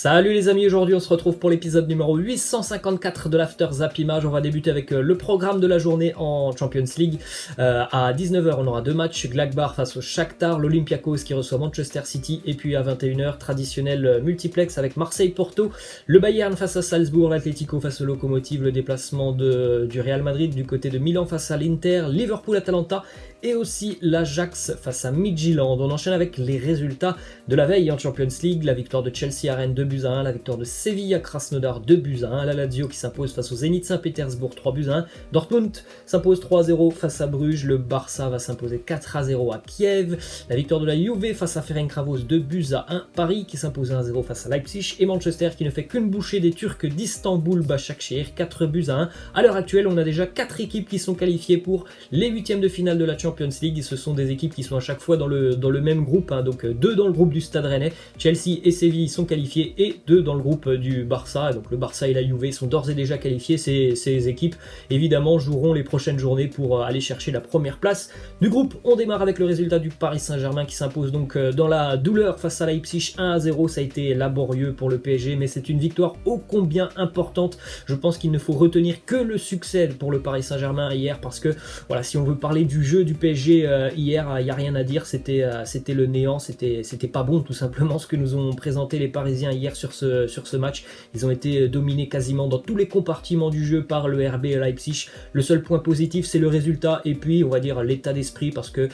Salut les amis, aujourd'hui on se retrouve pour l'épisode numéro 854 de l'After Zap Image. On va débuter avec le programme de la journée en Champions League. À 19h on aura deux matchs, Gladbach face au Shakhtar, l'Olympiakos qui reçoit Manchester City, et puis à 21h traditionnel multiplex avec Marseille-Porto, le Bayern face à Salzbourg, l'Atlético face au Lokomotiv, le déplacement du Real Madrid du côté de Milan face à l'Inter, Liverpool-Atalanta et aussi l'Ajax face à Midtjylland. On enchaîne avec les résultats de la veille en Champions League, la victoire de Chelsea à Rennes 2-1, la victoire de Séville à Krasnodar 2-1, la Lazio qui s'impose face au Zénith Saint-Pétersbourg 3-1, Dortmund s'impose 3-0 face à Bruges, le Barça va s'imposer 4-0 à Kiev, la victoire de la Juve face à Ferencváros 2-1, Paris qui s'impose 1-0 face à Leipzig et Manchester qui ne fait qu'une bouchée des Turcs d'Istanbul Başakşehir 4-1. À l'heure actuelle, on a déjà 4 équipes qui sont qualifiées pour les huitièmes de finale de la Champions League. Ce sont des équipes qui sont à chaque fois dans le même groupe, donc 2 dans le groupe du Stade Rennais, Chelsea et Séville sont qualifiés, et 2 dans le groupe du Barça. Donc le Barça et la Juve sont d'ores et déjà qualifiés. Ces équipes évidemment joueront les prochaines journées pour aller chercher la première place du groupe. On démarre avec le résultat du Paris Saint-Germain qui s'impose donc dans la douleur face à Leipzig 1-0. Ça a été laborieux pour le PSG, mais c'est une victoire ô combien importante. Je pense qu'il ne faut retenir que le succès pour le Paris Saint-Germain hier, parce que voilà, si on veut parler du jeu du PSG hier, il n'y a rien à dire. C'était le néant, c'était pas bon tout simplement ce que nous ont présenté les Parisiens hier sur ce match. Ils ont été dominés quasiment dans tous les compartiments du jeu par le RB Leipzig. Le seul point positif, c'est le résultat, et puis on va dire l'état d'esprit, parce que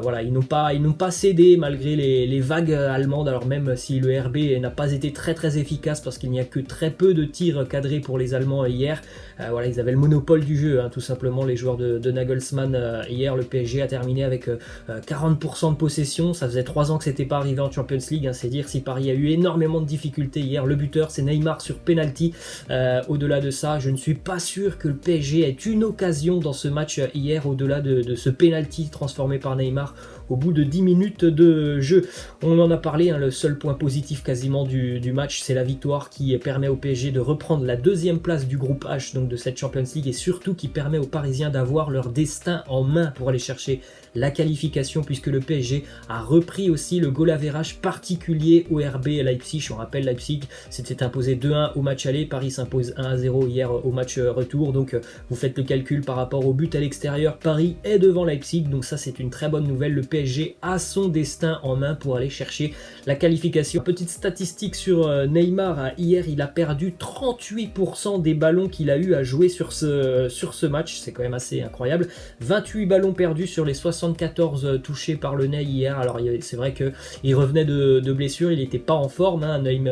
voilà, ils n'ont pas cédé malgré les vagues allemandes. Alors même si le RB n'a pas été très efficace, parce qu'il n'y a que très peu de tirs cadrés pour les Allemands hier, voilà, ils avaient le monopole du jeu, tout simplement, les joueurs de Nagelsmann. Hier le PSG a terminé avec 40% de possession. Ça faisait 3 ans que c'était pas arrivé en Champions League, c'est dire si Paris a eu énormément de difficultés hier. Le buteur c'est Neymar sur penalty. Au-delà de ça, je ne suis pas sûr que le PSG ait une occasion dans ce match hier, au-delà de ce penalty transformé par Neymar au bout de 10 minutes de jeu. On en a parlé, le seul point positif quasiment du match, c'est la victoire qui permet au PSG de reprendre la deuxième place du groupe H, donc de cette Champions League, et surtout qui permet aux Parisiens d'avoir leur destin en main pour aller chercher la qualification, puisque le PSG a repris aussi le goal average particulier au RB Leipzig. On rappelle, Leipzig s'était imposé 2-1 au match aller, Paris s'impose 1-0 hier au match retour, donc vous faites le calcul par rapport au but à l'extérieur, Paris est devant Leipzig, donc ça c'est une très bonne nouvelle. Le PSG a son destin en main pour aller chercher la qualification. Petite statistique sur Neymar, hier il a perdu 38% des ballons qu'il a eu à jouer sur ce match, c'est quand même assez incroyable. 28 ballons perdus sur les 74 touchés par le Ney hier. Alors c'est vrai qu'il revenait de blessure, il n'était pas en forme, Neym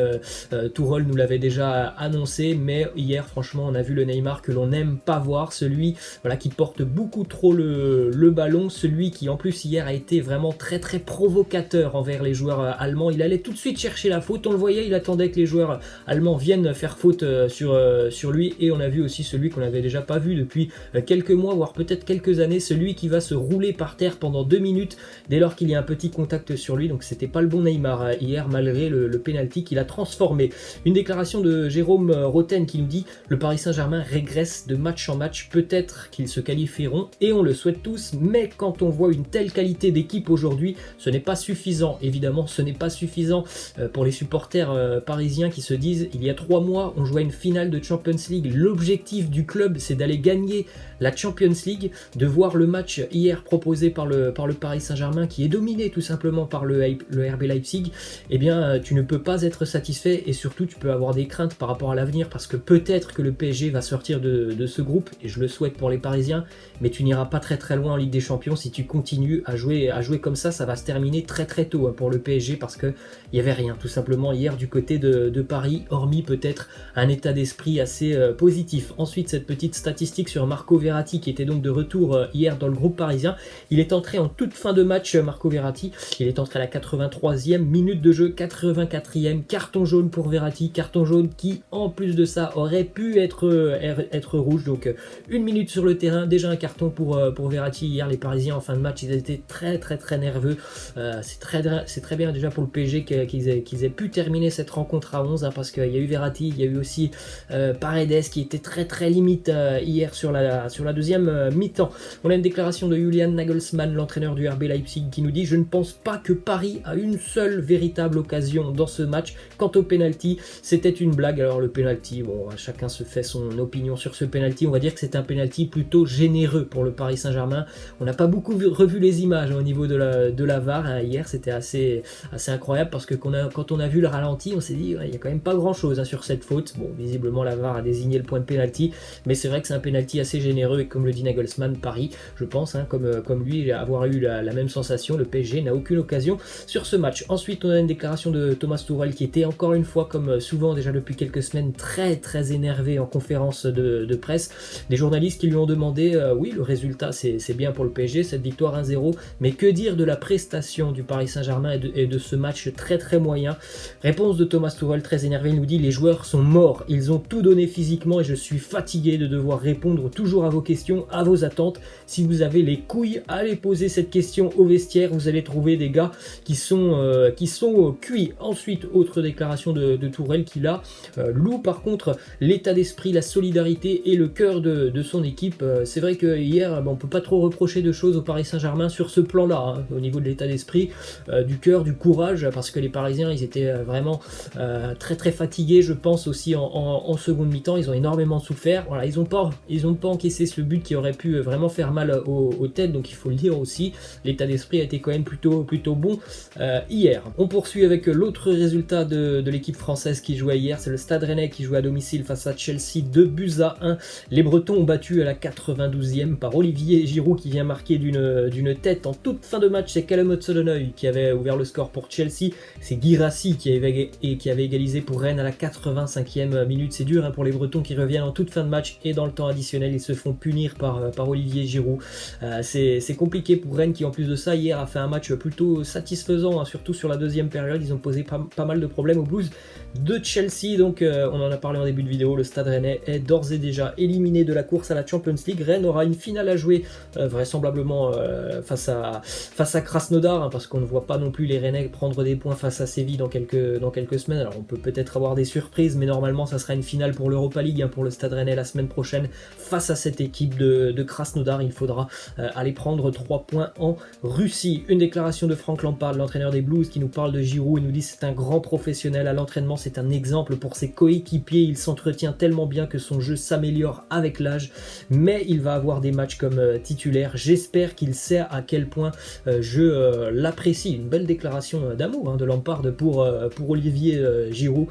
Tourol nous l'avait déjà annoncé, mais hier franchement on a vu le Neymar que l'on n'aime pas voir, celui voilà, qui porte beaucoup trop le ballon, celui qui en plus hier a été vraiment très provocateur envers les joueurs allemands. Il allait tout de suite chercher la faute, on le voyait, il attendait que les joueurs allemands viennent faire faute sur lui, et on a vu aussi celui qu'on n'avait déjà pas vu depuis quelques mois, voire peut-être quelques années, celui qui va se rouler par terre pendant 2 minutes dès lors qu'il y a un petit contact sur lui. Donc c'était pas le bon Neymar hier, malgré le penalty qu'il a transformé. Une déclaration de Jérôme Roten qui nous dit: le Paris Saint-Germain régresse de match en match, peut-être qu'ils se qualifieront et on le souhaite tous, mais quand on voit une telle qualité d'équipe aujourd'hui, ce n'est pas suffisant. Évidemment ce n'est pas suffisant pour les supporters parisiens qui se disent: il y a 3 mois on jouait une finale de Champions League, l'objectif du club c'est d'aller gagner la Champions League. De voir le match hier proposé par le Paris Saint-Germain, qui est dominé tout simplement par le RB Leipzig, eh bien tu ne peux pas être satisfait, et surtout tu peux avoir des craintes par rapport à l'avenir, parce que peut-être que le PSG va sortir de ce groupe, et je le souhaite pour les Parisiens, mais tu n'iras pas très loin en Ligue des Champions si tu continues à jouer comme ça. Ça va se terminer très tôt pour le PSG, parce que il n'y avait rien tout simplement hier du côté de Paris, hormis peut-être un état d'esprit assez positif. Ensuite, cette petite statistique sur Marco Verratti, qui était donc de retour hier dans le groupe parisien. Il est entré en toute fin de match, Marco Verratti, il est entré à la 83e minute de jeu, 84e, carton jaune pour Verratti, carton jaune qui en plus de ça aurait pu être rouge, donc 1 minute sur le terrain, déjà un carton pour Verratti hier. Les Parisiens en fin de match, ils étaient très nerveux. C'est très bien déjà pour le PSG qu'ils aient pu terminer cette rencontre à 11, parce qu'il y a eu Verratti, il y a eu aussi Paredes qui était très limite hier sur la deuxième mi-temps. On a une déclaration de Julian Nagelsmann Nagelsmann, l'entraîneur du RB Leipzig, qui nous dit « Je ne pense pas que Paris a une seule véritable occasion dans ce match. Quant au penalty, c'était une blague. » Alors le penalty, bon, chacun se fait son opinion sur ce penalty. On va dire que c'est un penalty plutôt généreux pour le Paris Saint-Germain. On n'a pas beaucoup revu les images au niveau de la VAR. Hein. Hier, c'était assez incroyable parce que quand on a vu le ralenti, on s'est dit il n'y a quand même pas grand-chose sur cette faute. Bon, visiblement, la VAR a désigné le point de penalty, mais c'est vrai que c'est un penalty assez généreux et comme le dit Nagelsmann, Paris, je pense, comme lui, avoir eu la même sensation, le PSG n'a aucune occasion sur ce match. Ensuite, on a une déclaration de Thomas Tuchel qui était encore une fois, comme souvent déjà depuis quelques semaines, très énervé en conférence de presse. Des journalistes qui lui ont demandé, oui, le résultat c'est bien pour le PSG, cette victoire 1-0, mais que dire de la prestation du Paris Saint-Germain et de ce match très moyen? Réponse de Thomas Tuchel très énervé, il nous dit: les joueurs sont morts, ils ont tout donné physiquement et je suis fatigué de devoir répondre toujours à vos questions, à vos attentes. Si vous avez les couilles, allez poser cette question au vestiaire, vous allez trouver des gars qui sont cuits. Ensuite, autre déclaration de Tuchel qui là loue par contre l'état d'esprit, la solidarité et le cœur de son équipe. C'est vrai que hier, on peut pas trop reprocher de choses au Paris Saint-Germain sur ce plan-là, au niveau de l'état d'esprit, du cœur, du courage, parce que les Parisiens, ils étaient vraiment très fatigués, je pense aussi en seconde mi-temps, ils ont énormément souffert. Voilà, ils ont pas encaissé ce but qui aurait pu vraiment faire mal aux têtes, donc il faut le dire aussi, l'état d'esprit a été quand même plutôt bon hier. On poursuit avec l'autre résultat de l'équipe française qui jouait hier, c'est le Stade Rennais qui jouait à domicile face à Chelsea, 2-1. Les Bretons ont battu à la 92e par Olivier Giroud qui vient marquer d'une tête en toute fin de match. C'est Callum Hudson-Odoi qui avait ouvert le score pour Chelsea, c'est Guirassy qui avait égalisé pour Rennes à la 85e minute. C'est dur pour les Bretons qui reviennent en toute fin de match et dans le temps additionnel ils se font punir par Olivier Giroud. C'est compliqué pour Rennes qui en plus de ça hier a fait un match plutôt satisfaisant, surtout sur la deuxième période. Ils ont posé pas mal de problèmes aux Blues de Chelsea. Donc on en a parlé en début de vidéo, le Stade Rennais est d'ores et déjà éliminé de la course à la Champions League. Rennes aura une finale à jouer vraisemblablement face à Krasnodar, parce qu'on ne voit pas non plus les Rennais prendre des points face à Séville dans quelques semaines. Alors on peut peut-être avoir des surprises, mais normalement ça sera une finale pour l'Europa League pour le Stade Rennais la semaine prochaine face à cette équipe de Krasnodar. Il faudra aller prendre 3 points en Russie. Une déclaration de Frank Lampard, l'entraîneur des Blues, qui nous parle de Giroud et nous dit c'est un grand professionnel à l'entraînement, c'est un exemple pour ses coéquipiers, il s'entretient tellement bien que son jeu s'améliore avec l'âge, mais il va avoir des matchs comme titulaire. J'espère qu'il sait à quel point je l'apprécie. Une belle déclaration d'amour de Lampard pour Olivier Giroud.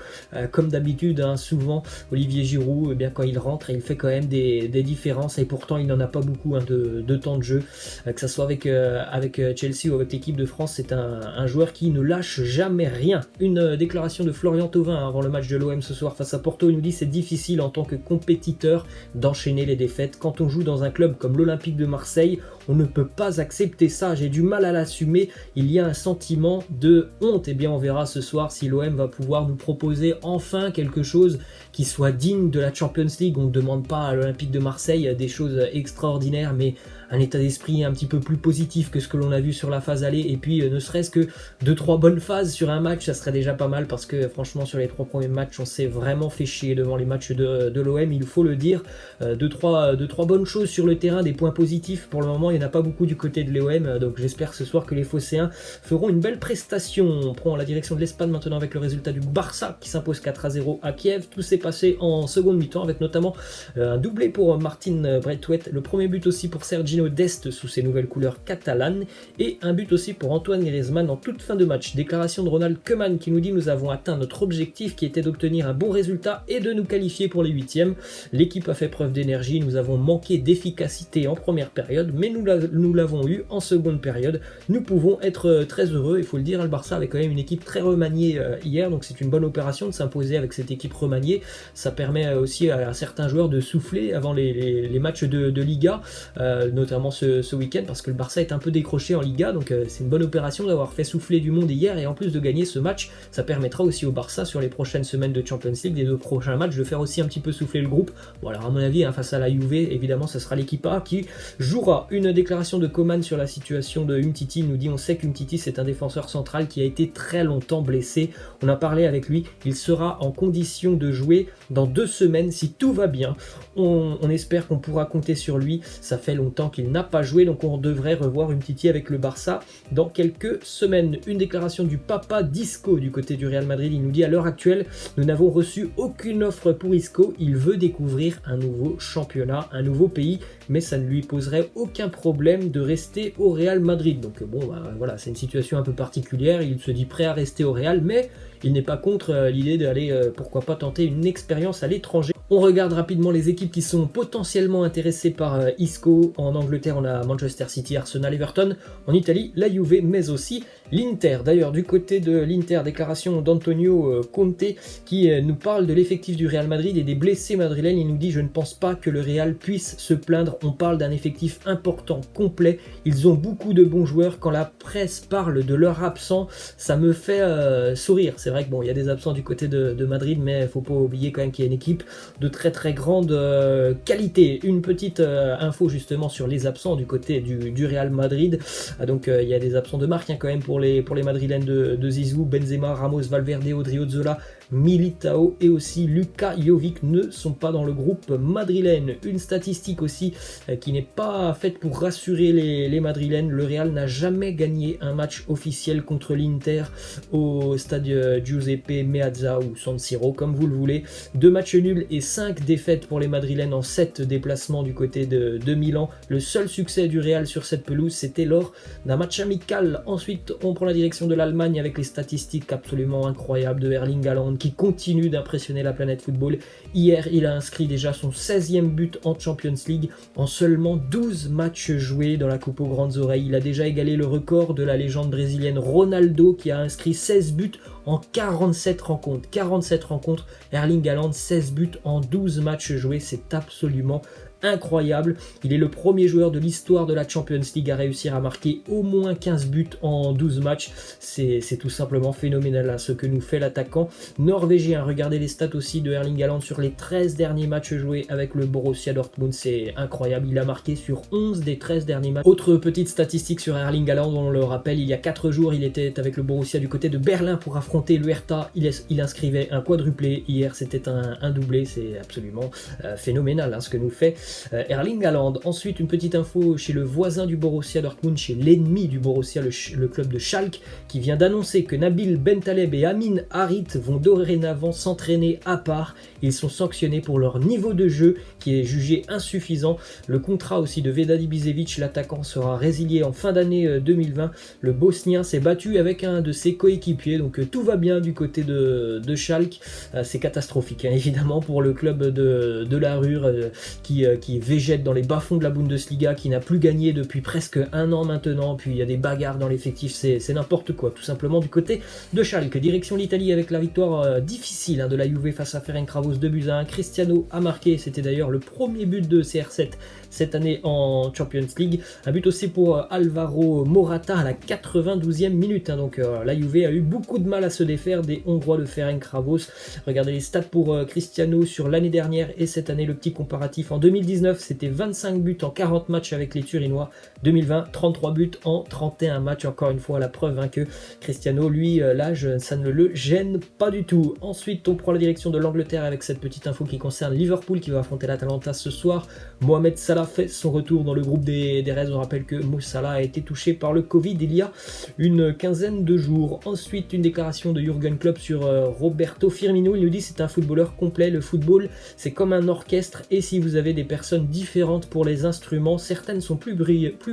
Comme d'habitude, souvent Olivier Giroud, quand il rentre, il fait quand même des différences et pourtant il n'en a pas beaucoup de temps de jeu. Que ce soit avec Chelsea ou avec l'équipe de France, c'est un joueur qui ne lâche jamais rien. Une déclaration de Florian Thauvin avant le match de l'OM ce soir face à Porto, il nous dit c'est difficile en tant que compétiteur d'enchaîner les défaites. Quand on joue dans un club comme l'Olympique de Marseille, on ne peut pas accepter ça, j'ai du mal à l'assumer, il y a un sentiment de honte. Et bien on verra ce soir si l'OM va pouvoir nous proposer enfin quelque chose qui soit digne de la Champions League. On ne demande pas à l'Olympique de Marseille des choses extraordinaires, mais un état d'esprit un petit peu plus positif que ce que l'on a vu sur la phase aller, et puis ne serait-ce que 2-3 bonnes phases sur un match, ça serait déjà pas mal, parce que franchement sur les 3 premiers matchs on s'est vraiment fait chier devant les matchs de l'OM, il faut le dire. 2-3 bonnes choses sur le terrain, des points positifs pour le moment, il n'y en a pas beaucoup du côté de l'OM, donc j'espère ce soir que les Phocéens feront une belle prestation. On prend la direction de l'Espagne maintenant avec le résultat du Barça qui s'impose 4-0 à Kiev. Tout s'est passé en seconde mi-temps avec notamment un doublé pour Martin Braithwaite, le premier but aussi pour Sergio Dest sous ses nouvelles couleurs catalanes, et un but aussi pour Antoine Griezmann en toute fin de match. Déclaration de Ronald Koeman qui nous dit: nous avons atteint notre objectif qui était d'obtenir un bon résultat et de nous qualifier pour les 8e. L'équipe a fait preuve d'énergie, nous avons manqué d'efficacité en première période, mais nous l'avons eu en seconde période. Nous pouvons être très heureux. Il faut le dire, le Barça avait quand même une équipe très remaniée hier, donc c'est une bonne opération de s'imposer avec cette équipe remaniée. Ça permet aussi à certains joueurs de souffler avant les matchs de Liga, notamment ce week-end, parce que le Barça est un peu décroché en Liga, donc c'est une bonne opération d'avoir fait souffler du monde hier, et en plus de gagner ce match, ça permettra aussi au Barça sur les prochaines semaines de Champions League, des 2 prochains matchs, de faire aussi un petit peu souffler le groupe. Bon alors à mon avis, face à la Juve, évidemment ce sera l'équipe A qui jouera. Une déclaration de Coman sur la situation de Umtiti. Il nous dit: on sait qu'Umtiti c'est un défenseur central qui a été très longtemps blessé. On a parlé avec lui, il sera en condition de jouer dans 2 semaines si tout va bien. On espère qu'on pourra compter sur lui. Ça fait longtemps qu'il n'a pas joué, donc on devrait revoir Umtiti avec le Barça dans quelques semaines. Une déclaration du papa d'Isco du côté du Real Madrid. Il nous dit: à l'heure actuelle, nous n'avons reçu aucune offre pour Isco. Il veut découvrir un nouveau championnat, un nouveau pays, mais ça ne lui poserait aucun problème de rester au Real Madrid. Donc bon, voilà, c'est une situation un peu particulière. Il se dit prêt à rester au Real, mais il n'est pas contre l'idée d'aller, pourquoi pas, tenter une expérience à l'étranger. On regarde rapidement les équipes qui sont potentiellement intéressées par Isco. En Angleterre, on a Manchester City, Arsenal, Everton. En Italie, la Juve, mais aussi l'Inter. D'ailleurs, du côté de l'Inter, déclaration d'Antonio Conte qui nous parle de l'effectif du Real Madrid et des blessés madrilènes. Il nous dit: je ne pense pas que le Real puisse se plaindre. On parle d'un effectif important, complet. Ils ont beaucoup de bons joueurs. Quand la presse parle de leurs absents, ça me fait sourire. C'est vrai que bon, il y a des absents du côté de Madrid, mais il ne faut pas oublier quand même qu'il y a une équipe de très très grande qualité. Une petite info justement sur les absents du côté du Real Madrid. Donc il y a des absents de marque quand même pour les madrilènes de Zizou. Benzema, Ramos, Valverde, Odriozola, Militao et aussi Luka Jovic ne sont pas dans le groupe madrilène. Une statistique aussi qui n'est pas faite pour rassurer les madrilènes: le Real n'a jamais gagné un match officiel contre l'Inter au stade Giuseppe Meazza ou San Siro, comme vous le voulez. 2 matchs nuls et 5 défaites pour les madrilènes en 7 déplacements du côté de Milan. Le seul succès du Real sur cette pelouse, c'était lors d'un match amical. Ensuite, on prend la direction de l'Allemagne avec les statistiques absolument incroyables de Erling Haaland qui continue d'impressionner la planète football. Hier, il a inscrit déjà son 16e but en Champions League en seulement 12 matchs joués dans la Coupe aux grandes oreilles. Il a déjà égalé le record de la légende brésilienne Ronaldo qui a inscrit 16 buts en 47 rencontres. 47 rencontres, Erling Haaland, 16 buts en 12 matchs joués, c'est absolument incroyable. Il est le premier joueur de l'histoire de la Champions League à réussir à marquer au moins 15 buts en 12 matchs. C'est tout simplement phénoménal ce que nous fait l'attaquant norvégien. Regardez les stats aussi de Erling Haaland sur les 13 derniers matchs joués avec le Borussia Dortmund. C'est incroyable. Il a marqué sur 11 des 13 derniers matchs. Autre petite statistique sur Erling Haaland, on le rappelle, il y a 4 jours, il était avec le Borussia du côté de Berlin pour affronter le Hertha. Il inscrivait un quadruplé. Hier, c'était un doublé. C'est absolument phénoménal ce que nous fait Erling Haaland. Ensuite, une petite info chez le voisin du Borussia Dortmund, chez l'ennemi du Borussia, le club de Schalke, qui vient d'annoncer que Nabil Bentaleb et Amin Harit vont dorénavant s'entraîner à part. Ils sont sanctionnés pour leur niveau de jeu qui est jugé insuffisant. Le contrat aussi de Vedad Ibišević, l'attaquant, sera résilié en fin d'année 2020. Le Bosnien s'est battu avec un de ses coéquipiers, donc tout va bien du côté de Schalke. C'est catastrophique évidemment pour le club de la Ruhr qui végète dans les bas-fonds de la Bundesliga, qui n'a plus gagné depuis presque 1 an maintenant. Puis il y a des bagarres dans l'effectif, c'est n'importe quoi tout simplement du côté de Schalke. Direction l'Italie avec la victoire difficile de la Juve face à Ferencváros, 2-1. Cristiano a marqué, c'était d'ailleurs le premier but de CR7 cette année en Champions League. Un but aussi pour Alvaro Morata à la 92e minute. Donc la Juve a eu beaucoup de mal à se défaire des Hongrois de Ferencváros. Regardez les stats pour Cristiano sur l'année dernière et cette année, le petit comparatif. En 2019, c'était 25 buts en 40 matchs avec les Turinois. 2020, 33 buts en 31 matchs. Encore une fois, la preuve que Cristiano, lui, l'âge, ça ne le gêne pas du tout. Ensuite, on prend la direction de l'Angleterre avec cette petite info qui concerne Liverpool qui va affronter l'Atalanta ce soir. Mohamed Salah fait son retour dans le groupe des Reds. On rappelle que Mo Salah a été touché par le Covid il y a une quinzaine de jours. Ensuite, une déclaration de Jürgen Klopp sur Roberto Firmino. Il nous dit: c'est un footballeur complet. Le football, c'est comme un orchestre, et si vous avez des personnes différentes pour les instruments, certaines sont plus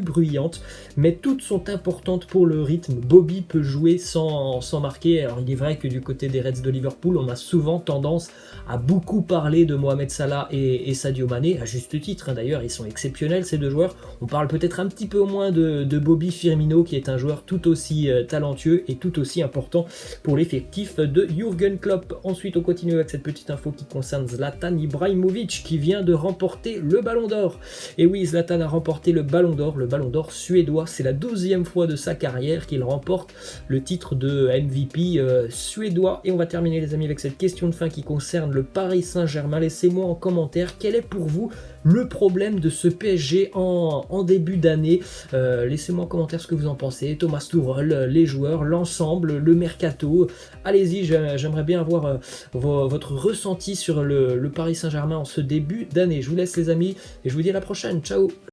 bruyantes, mais toutes sont importantes pour le rythme. Bobby peut jouer sans marquer. Alors il est vrai que du côté des Reds de Liverpool, on a souvent tendance à beaucoup parler de Mohamed Salah et Sadio Mané, à juste titre d'ailleurs, ils sont exceptionnels ces deux joueurs. On parle peut-être un petit peu moins de Bobby Firmino, qui est un joueur tout aussi talentueux et tout aussi important pour l'effectif de Jürgen Klopp. Ensuite, on continue avec cette petite info qui concerne Zlatan Ibrahimovic qui vient de remporter le Ballon d'Or. Et oui, Zlatan a remporté le Ballon d'Or suédois. C'est la 12e fois de sa carrière qu'il remporte le titre de MVP suédois. Et on va terminer les amis avec cette question de fin qui concerne le Paris Saint-Germain. Laissez-moi en commentaire quel est pour vous le problème de ce PSG en début d'année. Laissez-moi en commentaire ce que vous en pensez. Thomas Tuchel, les joueurs, l'ensemble, le mercato. Allez-y, j'aimerais bien avoir votre ressenti sur le Paris Saint-Germain en ce début d'année. Je vous laisse les amis et je vous dis à la prochaine. Ciao!